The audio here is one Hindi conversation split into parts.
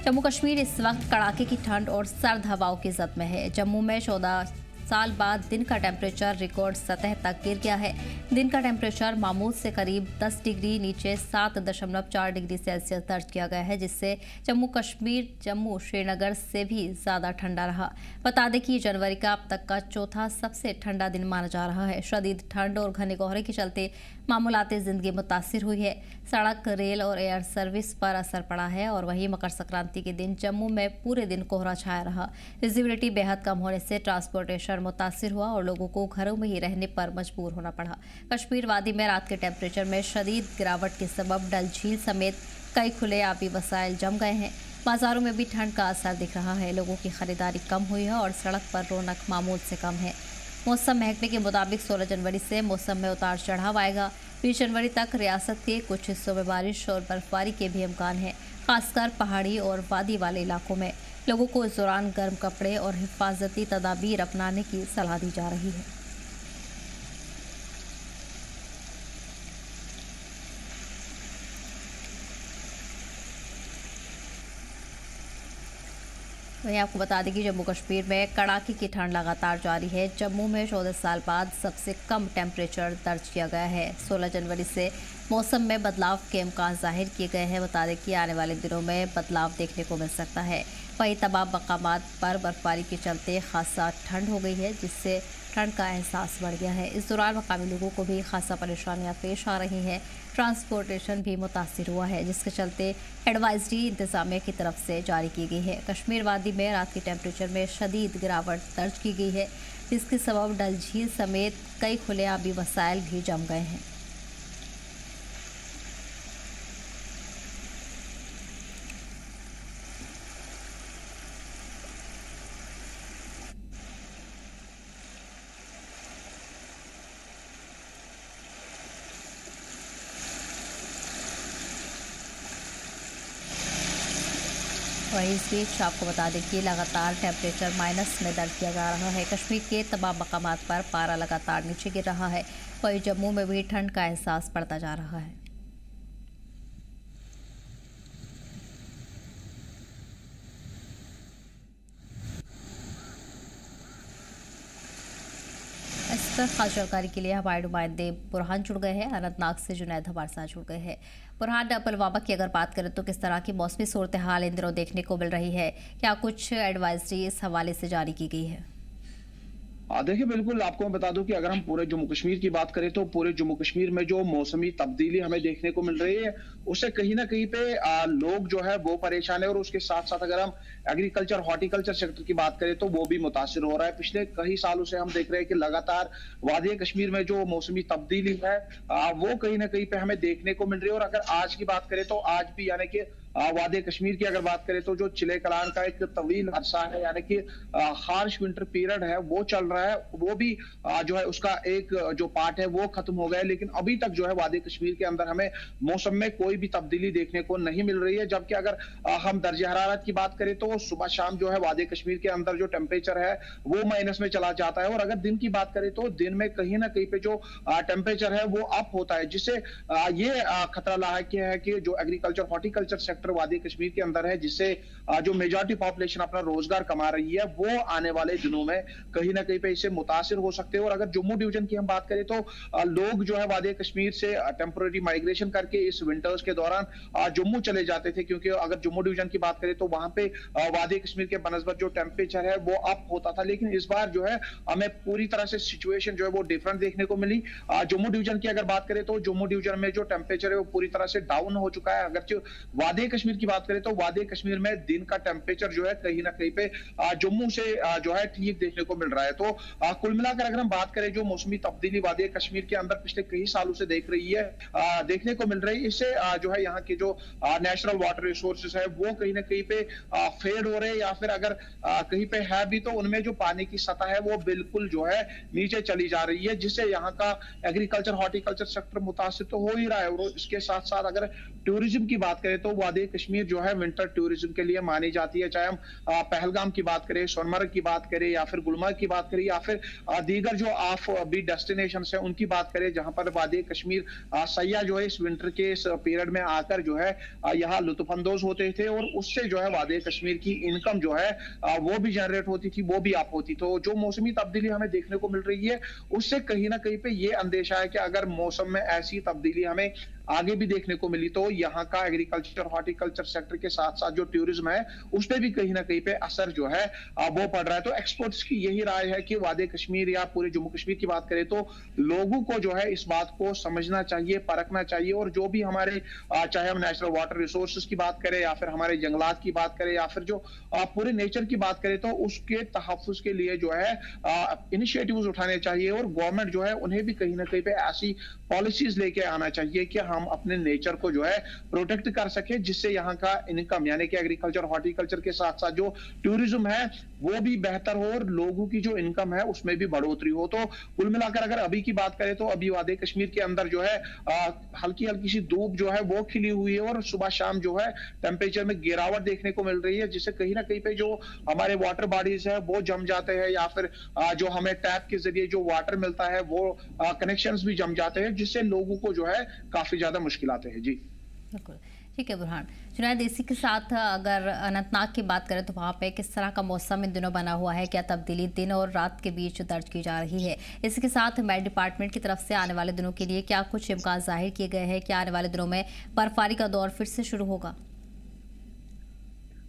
जम्मू कश्मीर इस वक्त कड़ाके की ठंड और सर्द हवाओं की जद में है। जम्मू में 14 साल बाद दिन का टेम्परेचर रिकॉर्ड सतह तक गिर गया है। दिन का टेम्परेचर मामूल से करीब 10 डिग्री नीचे 7.4 डिग्री सेल्सियस दर्ज किया गया है, जिससे जम्मू श्रीनगर से भी ज्यादा ठंडा रहा। बता दें कि जनवरी का अब तक का चौथा सबसे ठंडा दिन माना जा रहा है। शदीद ठंड और घने कोहरे के चलते मामूलाती जिंदगी मुतासिर हुई है। सड़क, रेल और एयर सर्विस पर असर पड़ा है और वहीं मकर संक्रांति के दिन जम्मू में पूरे दिन कोहरा छाया रहा। विजिबिलिटी बेहद कम होने से ट्रांसपोर्टेशन मुतासिर हुआ और लोगों को घरों में ही रहने पर मजबूर होना पड़ा। कश्मीर वादी में रात के टेम्परेचर में शदीद गिरावट के सबब डल झील समेत कई खुले आबी वसाइल जम गए हैं। बाजारों में भी ठंड का असर दिख रहा है। लोगों की खरीदारी कम हुई है और सड़क पर रौनक मामूल से कम है। मौसम महकमे के मुताबिक 16 जनवरी से मौसम में उतार चढ़ाव आएगा। 20 जनवरी तक रियासत के कुछ हिस्सों में बारिश और बर्फबारी के भी इम्कान है, खासकर पहाड़ी और वादी वाले इलाकों में। लोगों को इस दौरान गर्म कपड़े और हिफाजती तदाबीर अपनाने की सलाह दी जा रही है। वहीं आपको बता दें कि जम्मू कश्मीर में कड़ाके की ठंड लगातार जारी है। जम्मू में 14 साल बाद सबसे कम टेम्परेचर दर्ज किया गया है। 16 जनवरी से मौसम में बदलाव के इम्कान जाहिर किए गए हैं। बता दें कि आने वाले दिनों में बदलाव देखने को मिल सकता है। वहीं तमाम मकामात पर बर्फबारी के चलते खासा ठंड हो गई है, जिससे ठंड का एहसास बढ़ गया है। इस दौरान मकामी लोगों को भी खासा परेशानियां पेश आ रही हैं। ट्रांसपोर्टेशन भी मुतासिर हुआ है, जिसके चलते एडवाइजरी इंतजामिया की तरफ से जारी की गई है। कश्मीर वादी में रात के टेम्परेचर में शदीद गिरावट दर्ज की गई है, जिसके सबब डल झील समेत कई खुले आबी वसाइल भी जम गए हैं। वहीं इस बीच आपको बता दें कि लगातार टेम्परेचर माइनस में दर्ज किया जा रहा है। कश्मीर के तमाम मकामात पर पारा लगातार नीचे गिर रहा है। वहीं जम्मू में भी ठंड का एहसास बढ़ता जा रहा है। इस पर खास जानकारी के लिए हमारे नुमाइंदे बुरहान जुड़ गए हैं। अनंतनाग से जुनैद हमारे साथ जुड़ गए हैं। बुरहान, पुलवामा की अगर बात करें तो किस तरह की मौसमी सूरत हाल इन दिनों देखने को मिल रही है? क्या कुछ एडवाइजरी इस हवाले से जारी की गई है? देखिए, बिल्कुल आपको मैं बता दूं कि अगर हम पूरे जम्मू कश्मीर की बात करें तो पूरे जम्मू कश्मीर में जो मौसमी तब्दीली हमें देखने को मिल रही है, उससे कहीं ना कहीं पे लोग जो है वो परेशान है। और उसके साथ साथ अगर हम एग्रीकल्चर हॉर्टिकल्चर सेक्टर की बात करें तो वो भी मुतासिर हो रहा है। पिछले कई सालों से हम देख रहे हैं कि लगातार वादी कश्मीर में जो मौसमी तब्दीली है वो कहीं ना कहीं पे हमें देखने को मिल रही है। और अगर आज की बात करें तो आज भी यानी कि वादी कश्मीर की अगर बात करें तो जो चिले कलान का एक तवील अरसा है, यानी कि हार्श विंटर पीरियड है, वो चल रहा है। वो भी जो है उसका एक जो पार्ट है वो खत्म हो गया है। लेकिन अभी तक जो है वादी कश्मीर के अंदर हमें मौसम में कोई भी तब्दीली देखने को नहीं मिल रही है। जबकि अगर हम दर्जे हरारत की बात करें तो सुबह शाम जो है वादी कश्मीर के अंदर जो टेम्परेचर है वो माइनस में चला जाता है। और अगर दिन की बात करें तो दिन में कहीं ना कहीं पे जो टेम्परेचर है वो अप होता है, जिससे ये खतरा लायक है कि जो एग्रीकल्चर हॉर्टिकल्चर सेक्टर वादी कश्मीर के अंदर है, जिससे जो मेजॉरिटी पॉपुलेशन अपना रोजगार कमा रही है, वो आने वाले दिनों में कहीं ना कहीं पे इससे मुतासिर हो सकते हैं। और अगर जम्मू डिवीजन की हम बात करें तो लोग जो है वादी कश्मीर से टेम्पोररी माइग्रेशन करके इस विंटर्स के दौरान जम्मू चले जाते थे, क्योंकि अगर जम्मू डिवीजन की बात करें तो वहां पे वादी कश्मीर के बनस्बत जो टेम्परेचर है वो अप होता था। लेकिन इस बार जो है हमें पूरी तरह से सिचुएशन जो है वो डिफरेंट देखने को मिली। जम्मू डिवीजन की अगर बात करें तो जम्मू डिवीजन में जो टेम्परेचर है वो पूरी तरह से डाउन हो चुका है। अगर वादी कश्मीर की बात करें तो वादी कश्मीर में दिन का टेम्परेचर जो है कहीं ना कहीं पे जम्मू से जो है ठीक देखने को मिल रहा है। तो कुल मिलाकर अगर हम बात करें जो मौसमी तब्दीली वादी कश्मीर के अंदर पिछले कई सालों से देखने को मिल रही है, इससे जो है यहाँ के जो नेचुरल वाटर रिसोर्सेज है वो कहीं ना कहीं पे फेड हो रहे हैं, या फिर अगर कहीं पे है भी तो उनमें जो पानी की सतह है वो बिल्कुल जो है नीचे चली जा रही है, जिससे यहाँ का एग्रीकल्चर हॉर्टिकल्चर सेक्टर मुतासिर तो हो ही रहा है। और इसके साथ साथ अगर टूरिज्म की बात करें तो वादी वादी कश्मीर जो है विंटर टूरिज्म के लिए मानी जाती है। चाहे हम पहलगाम की बात करें, सोनमर्ग की बात करें या फिर गुलमर्ग की बात करें या फिर दीगर जो ऑफ बीट डेस्टिनेशन है उनकी बात करें, जहां पर वादी कश्मीर सयाह जो है इस विंटर के इस पीरियड में आकर जो है यहाँ लुत्फानंदोज होते थे और उससे जो है वादी कश्मीर की इनकम जो है वो भी जनरेट होती थी, वो भी अप होती। तो जो मौसमी तब्दीली हमें देखने को मिल रही है उससे कहीं ना कहीं पे ये अंदेशा है कि अगर मौसम में ऐसी तब्दीली हमें आगे भी देखने को मिली तो यहाँ का एग्रीकल्चर हॉर्टिकल्चर सेक्टर के साथ साथ जो टूरिज्म है उस पर भी कहीं ना कहीं पे असर जो है वो पड़ रहा है। तो एक्सपर्ट्स की यही राय है कि वादी कश्मीर या पूरे जम्मू कश्मीर की बात करें तो लोगों को जो है इस बात को समझना चाहिए, परखना चाहिए और जो भी हमारे चाहे हम नेचुरल वाटर रिसोर्सेज की बात करें या फिर हमारे जंगलात की बात करें या फिर जो पूरे नेचर की बात करें तो उसके तहफ्फुज के लिए जो है इनिशिएटिव्स उठाने चाहिए और गवर्नमेंट जो है उन्हें भी कहीं ना कहीं पे ऐसी पॉलिसीज लेके आना चाहिए कि हम अपने नेचर को जो है प्रोटेक्ट कर सके, जिससे यहाँ का इनकम यानी कि एग्रीकल्चर हॉर्टिकल्चर के साथ साथ जो टूरिज्म है वो भी बेहतर हो और लोगों की जो इनकम है उसमें भी बढ़ोतरी हो। तो कुल मिलाकर अगर अभी की बात करें तो अभी वादी कश्मीर के अंदर जो है हल्की हल्की सी धूप जो है वो खिली हुई है और सुबह शाम जो है टेम्परेचर में गिरावट देखने को मिल रही है, जिससे कहीं ना कहीं पे जो हमारे वाटर बॉडीज है वो जम जाते हैं या फिर जो हमें टैप के जरिए जो वाटर मिलता है वो कनेक्शंस भी जम जाते हैं, जिससे लोगों को जो है काफी ज्यादा मुश्किल आते हैं। जी बिल्कुल ठीक है बुरहान। जुनैद, इसी के साथ अगर अनंतनाग की बात करें तो वहाँ पे किस तरह का मौसम इन दिनों बना हुआ है, क्या तब्दीली दिन और रात के बीच दर्ज की जा रही है? इसी के साथ मेट डिपार्टमेंट की तरफ से आने वाले दिनों के लिए क्या कुछ इम्कान जाहिर किए गए हैं? क्या आने वाले दिनों में बर्फबारी का दौर फिर से शुरू होगा?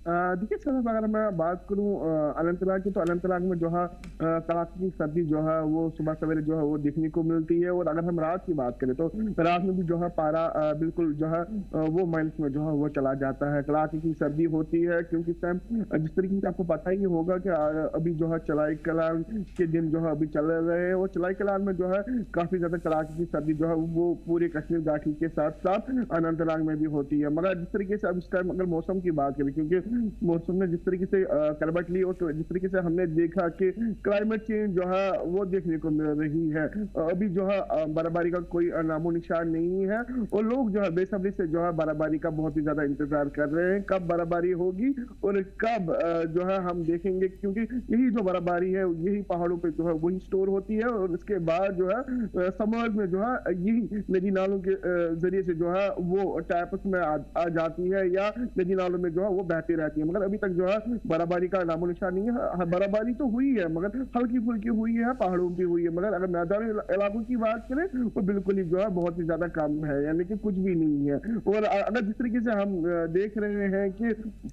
देखिए सर, अगर मैं बात करूं अनंतनाग की, तो अनंतनाग में जो है कड़ाके की सर्दी जो है वो सुबह सवेरे जो है वो देखने को मिलती है। और अगर हम रात की बात करें तो रात में भी जो है पारा बिल्कुल जो है वो माइनस में जो है वो चला जाता है। कड़ाके की सर्दी होती है क्योंकि इस टाइम जिस तरीके से आपको पता ही होगा कि अभी जो है चलाई कलान के दिन जो है अभी चल रहे हैं और चलाई कलान में जो है काफी ज्यादा कड़ाके की सर्दी जो है वो पूरे कश्मीर घाटी के साथ साथ अनंतनाग में भी होती है। मगर जिस तरीके से अब इस टाइम अगर मौसम की बात करें, क्योंकि मौसम ने जिस तरीके से करवट ली और जिस तरीके से हमने देखा कि क्लाइमेट चेंज जो है वो देखने को मिल रही है, अभी जो है बर्फबारी का कोई नामो निशान नहीं है और लोग जो है बेसब्री से जो है बर्फबारी का बहुत ही ज्यादा इंतजार कर रहे हैं कब बर्फबारी होगी और कब जो है हम देखेंगे, क्योंकि यही जो बर्फबारी है यही पहाड़ों पे जो है वही स्टोर होती है और उसके बाद जो है समर में जो है यही नदी नालों के जरिए से जो है वो टैप्स में आ जाती है या नदी नालों में जो है वो बहती रहती है। मगर अभी तक जो है बर्फबारी का नामो निशान नहीं है। बर्फबारी तो हुई है मगर हल्की फुल्की हुई है, पहाड़ों की हुई है, मगर अगर मैदानी इलाकों की बात करें तो बिल्कुल ही जो है बहुत ही ज्यादा कम है, यानी कि कुछ भी नहीं है। और अगर जिस तरीके से हम देख रहे हैं कि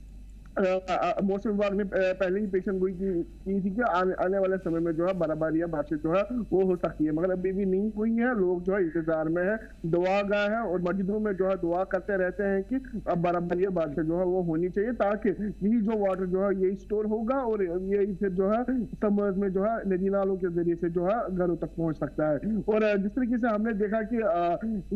मौसम विभाग ने पहले ही पेशन गोई की थी कि आने वाले समय में जो है बर्फबारी या बारिश जो है वो हो सकती है, मगर अभी भी नहीं हुई है। लोग जो है इंतजार में है, दुआ गए हैं और मस्जिदों में जो है दुआ करते रहते हैं कि अब बर्फबारी या बारिश जो है वो होनी चाहिए ताकि यही जो वाटर जो है यही स्टोर होगा और यही फिर जो है समर्स में जो है नदी नालों के जरिए से जो है घरों तक पहुंच सकता है। और जिस तरीके से हमने देखा कि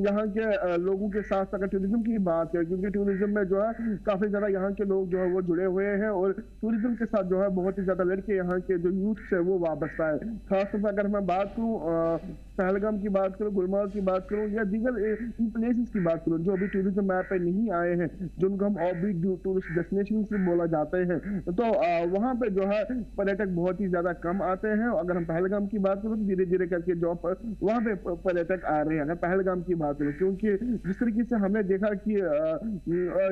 यहाँ के लोगों के साथ अगर टूरिज्म की बात करें, क्योंकि टूरिज्म में जो है काफी ज्यादा यहाँ के लोग जो है वो जुड़े हुए हैं और टूरिज्म के साथ जो है बहुत ही ज्यादा लड़के यहाँ के जो यूथ है वो वाबस्ता है। खासतौर पर अगर मैं बात करूँ पहलगाम की बात करूँ, गुलमर्ग की बात करूँ या दीगर इन प्लेसेस की बात करूँ जो अभी टूरिज्म मैप पे नहीं आए हैं, जिनको हम ऑफबीट टूरिस्ट डेस्टिनेशन से बोला जाते हैं, तो वहाँ पे जो है पर्यटक बहुत ही ज्यादा कम आते हैं। अगर हम पहलगाम की बात करूँ तो धीरे धीरे करके जो वहाँ पे पर्यटक आ रहे हैं। अगर पहलगाम की बात करूँ, क्योंकि जिस तरीके से हमने देखा कि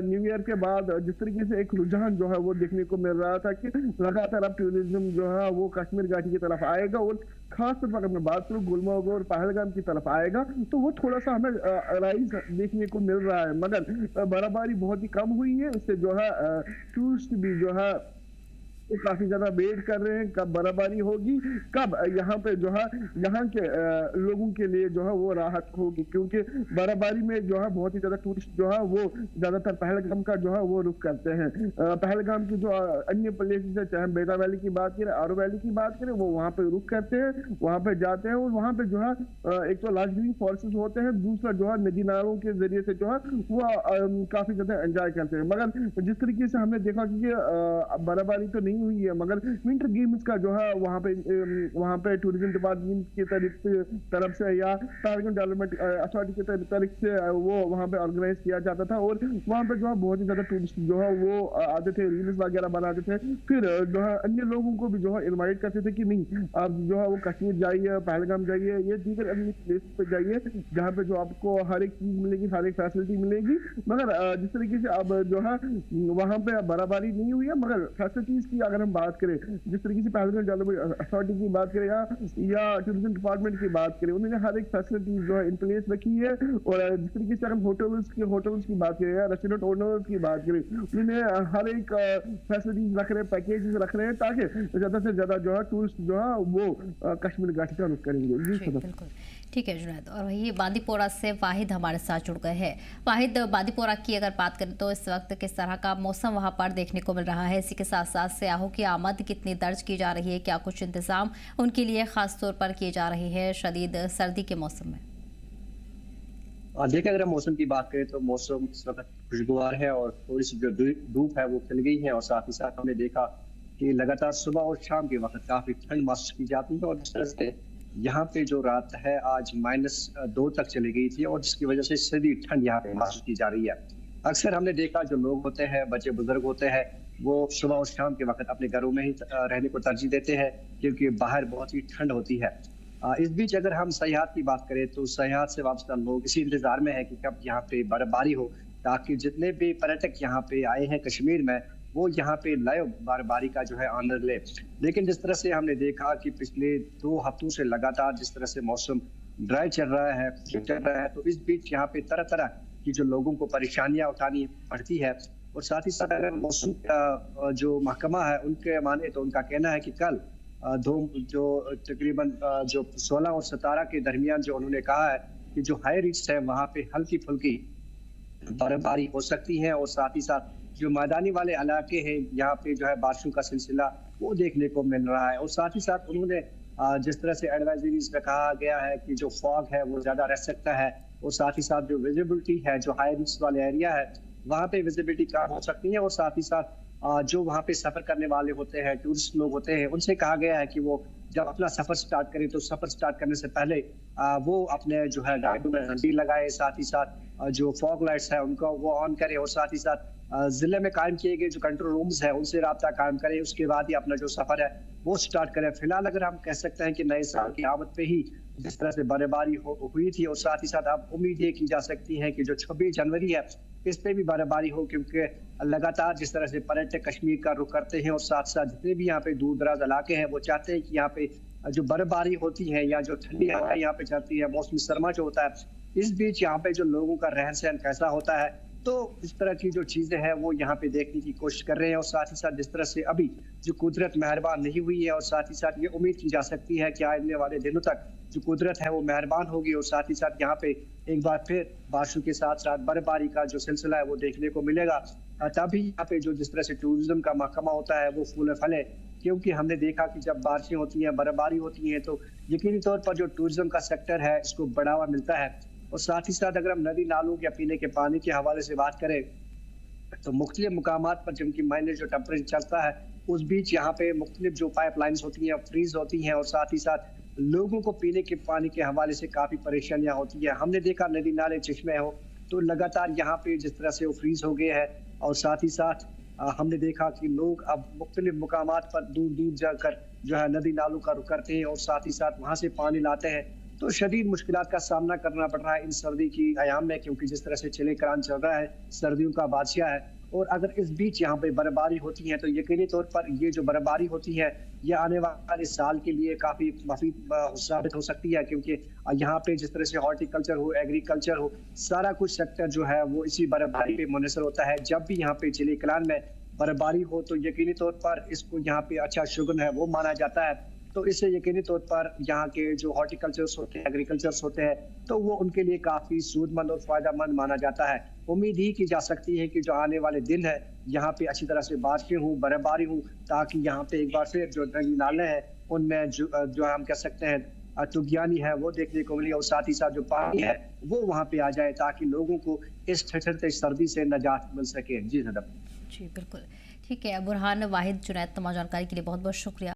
न्यू ईयर के बाद जिस तरीके से एक रुझान जो है वो देखने को मिल रहा था कि लगातार अब टूरिज्म जो है वो कश्मीर घाटी की तरफ आएगा और खासतौर पर अगर मैं बात करूँ गुलमर्ग और पहलगाम की तरफ आएगा तो वो थोड़ा सा हमें राइज देखने को मिल रहा है, मगर बर्फबारी बहुत ही कम हुई है। इससे जो है टूरिस्ट भी जो है वो काफी ज्यादा वेट कर रहे हैं कब बर्फबारी होगी, कब यहाँ पे जो है यहाँ के लोगों के लिए जो है वो राहत होगी, क्योंकि बर्फबारी में जो है बहुत ही ज्यादा टूरिस्ट जो है वो ज्यादातर पहलगाम का जो है वो रुख करते हैं। पहलगाम की जो अन्य प्लेसेस है, चाहे हम बेटा वैली की बात करें, आरो वैली की बात करें, वो वहाँ पे रुख करते हैं, वहाँ पे जाते हैं और वहाँ पे जो है एक तो लार्ज ग्रीन फॉरेस्ट होते हैं, दूसरा जो है नदी नालों के जरिए से जो है वो काफी ज्यादा एंजॉय करते हैं। मगर जिस तरीके से हमने देखा कि बर्फबारी तो नहीं हुई है, मगर विंटर गेम्स का जो है वहाँ पे टूरिज्म डिपार्टमेंट की तरफ से या पहलगाम डेवलपमेंट अथॉरिटी की तरफ से वो वहाँ पे ऑर्गेनाइज किया जाता था, और वहाँ पे जो है बहुत ही ज्यादा टूरिस्ट जो है वो आते थे, रील्स वगैरह बनाते थे, फिर जो है अन्य लोगों को भी जो है इनवाइट करते थे कि नहीं आप जो है वो कश्मीर जाइए, पहलगाम जाइए, ये दीगर अन्य प्लेस पे जाइए जहाँ पे जो आपको हर एक चीज मिलेगी, हर एक फैसिलिटी मिलेगी। मगर जिस तरीके से अब जो है वहाँ पे बराबरी नहीं हुई है, मगर फैसिलिटीज की अगर हम बात करें, जिस तरीके से पहलगाम डेवलपमेंट अथॉरिटी की बात करें या टूरिज्म डिपार्टमेंट की बात करें, उन्होंने हर एक फैसिलिटी जो है इन प्लेस रखी है। और जिस तरीके से हम होटल्स की बात करें या रेस्टोरेंट ओनर्स की बात करें, उन्होंने हर एक फैसिलिटीज रख रहे हैं, पैकेजेस रख रहे हैं, ताकि ज्यादा से ज्यादा जो है टूरिस्ट जो है वो कश्मीर घाटी का रुख करेंगे। जी बिल्कुल, ठीक है जुनैद। और वही बांदीपोरा से वाहिद हमारे साथ जुड़ गए हैं। वाहिद, बांदीपोरा की अगर बात करें तो इस वक्त किस तरह का मौसम वहां पर देखने को मिल रहा है? इसी के साथ साथ सयाहों की आमद कितनी दर्ज की जा रही है? क्या कुछ इंतजाम उनके लिए खास तौर पर किए जा रहे हैं शदीद सर्दी के मौसम में? देखिए, अगर हम मौसम की बात करें तो मौसम इस वक्त खुशगवार है और थोड़ी सी जो धूप है वो खिल गई है, और साथ ही साथ हमने देखा कि लगातार सुबह और शाम के वक्त काफी ठंड महसूस की जाती है, और जिस तरह से यहाँ पे जो रात है आज -2 तक चली गई थी, और जिसकी वजह से शदीद ठंड यहाँ पे महसूस की जा रही है। अक्सर हमने देखा जो लोग होते हैं, बच्चे बुजुर्ग होते हैं, वो सुबह और शाम के वक्त अपने घरों में ही रहने को तरजीह देते हैं, क्योंकि बाहर बहुत ही ठंड होती है। इस बीच अगर हम सयाहत की बात करें तो सयाहत से वाबस्ता लोग इसी इंतजार में है कि कब यहाँ पे बर्फबारी हो, ताकि जितने भी पर्यटक यहाँ पे आए हैं कश्मीर में वो यहाँ पे लाइव बर्फबारी का जो है आनंद ले। लेकिन जिस तरह से हमने देखा कि पिछले 2 हफ्तों से लगातार जिस तरह से मौसम ड्राई चल रहा है, तो इस बीच यहाँ पे तरह तरह की जो लोगों को परेशानियां उठानी पड़ती है। और साथ ही साथ अगर मौसम का जो महकमा है उनके माने तो उनका कहना है कि कल जो तकरीबन जो 16 और 17 के दरमियान जो उन्होंने कहा है कि जो हाई रिस्क है वहाँ पे हल्की फुल्की बर्फबारी हो सकती है, और साथ ही साथ जो मैदानी वाले इलाके हैं यहाँ पे जो है बारिशों का सिलसिला वो देखने को मिल रहा है। और साथ ही साथ उन्होंने जिस तरह से एडवाइजरीज में कहा गया है कि जो फॉग है वो ज्यादा रह सकता है, और साथ ही साथ जो विजिबिलिटी है, जो हाई रिस्क वाले एरिया है वहाँ पे विजिबिलिटी कम हो सकती है, और साथ ही साथ जो वहाँ पे सफर करने वाले होते हैं, टूरिस्ट लोग होते हैं, उनसे कहा गया है कि वो जब अपना सफर स्टार्ट करें तो सफर स्टार्ट करने से पहले वो अपने जो है गाड़ियों में रंजीर लगाए, साथ ही साथ जो फॉग लाइट्स है उनको वो ऑन करे, और साथ ही साथ जिले में कायम किए गए जो कंट्रोल रूम्स है उनसे राब्ता कायम करें, उसके बाद ही अपना जो सफर है वो स्टार्ट करें। फिलहाल अगर हम कह सकते हैं कि नए साल की आमद पे ही जिस तरह से बर्फबारी हुई थी, और साथ ही साथ अब उम्मीद ये की जा सकती है कि जो 26 जनवरी है इस पे भी बर्फबारी हो, क्योंकि लगातार जिस तरह से पर्यटक कश्मीर का रुख करते हैं, और साथ साथ जितने भी यहाँ पे दूर दराज इलाके हैं वो चाहते हैं कि यहाँ पे जो बर्फबारी होती है या जो ठंडी हवा यहाँ पे चलती है, मौसमी सरमा जो होता है, इस बीच यहाँ पे जो लोगों का रहन सहन कैसा होता है, तो इस तरह की जो चीजें हैं वो यहाँ पे देखने की कोशिश कर रहे हैं। और साथ ही साथ जिस तरह से अभी जो कुदरत मेहरबान नहीं हुई है, और साथ ही साथ ये उम्मीद की जा सकती है कि आने वाले दिनों तक जो कुदरत है वो मेहरबान होगी, और साथ ही साथ यहाँ पे एक बार फिर बारिशों के साथ साथ बर्फबारी का जो सिलसिला है वो देखने को मिलेगा। तभी यहाँ पे जो जिस तरह से टूरिज्म का महकमा होता है वो फूले फले, क्योंकि हमने देखा कि जब बारिशें होती हैं, बर्फबारी होती है, तो यकीनी तौर पर जो टूरिज्म का सेक्टर है इसको बढ़ावा मिलता है। और साथ ही साथ अगर हम नदी नालों या पीने के पानी के हवाले से बात करें तो मुख्तलिफ मुकामात पर जिनकी माइनस जो टेम्परेचर चलता है उस बीच यहाँ पे मुख्तलिफ जो पाइपलाइंस होती हैं फ्रीज होती हैं, और साथ ही साथ लोगों को पीने के पानी के हवाले से काफी परेशानियां होती है। हमने देखा नदी नाले चश्मे हो तो लगातार यहाँ पे जिस तरह से वो फ्रीज हो गए हैं, और साथ ही साथ हमने देखा कि लोग अब मुख्तलिफ मुकामात पर दूर दूर जाकर जो है नदी नालों का रुख करते हैं, और साथ ही साथ वहाँ से पानी लाते हैं, तो शदीद मुश्किलात का सामना करना पड़ रहा है इन सर्दी की अयाम में, क्योंकि जिस तरह से चिले करान चल रहा है, सर्दियों का बादशाह है। और अगर इस बीच यहाँ पे बर्फबारी होती है तो यकीनी तौर पर ये जो बर्फबारी होती है ये आने वाले साल के लिए काफी मुफीद साबित हो सकती है, क्योंकि यहाँ पे जिस तरह से हॉर्टिकल्चर हो, एग्रीकल्चर हो, सारा कुछ सेक्टर जो है वो इसी बर्फबारी पे मुनहसर होता है। जब भी यहाँ पे चिले करान में बर्फबारी हो तो यकीनी तौर पर इसको यहाँ पे अच्छा शुगन है वो माना जाता है, तो इससे यकीनी तौर पर यहाँ के जो हॉर्टिकल्चर्स होते हैं, एग्रीकल्चर्स होते हैं, तो वो उनके लिए काफी सूदमंद और फायदेमंद माना जाता है। उम्मीद ही की जा सकती है कि जो आने वाले दिन है यहाँ पे अच्छी तरह से बारिशें हों, बर्फबारी हो, ताकि यहाँ पे एक बार फिर जो नदी नाले हैं उनमें जो हम कह सकते हैं तुगियानी है वो देखने को मिली, और साथ ही साथ जो पानी है वो वहाँ पे आ जाए ताकि लोगों को इस ठिठुरते सर्दी से निजात मिल सके। जी सदब। जी बिल्कुल, ठीक है, बुरहान वाहिद जुनैद, तमाम जानकारी के लिए बहुत बहुत शुक्रिया।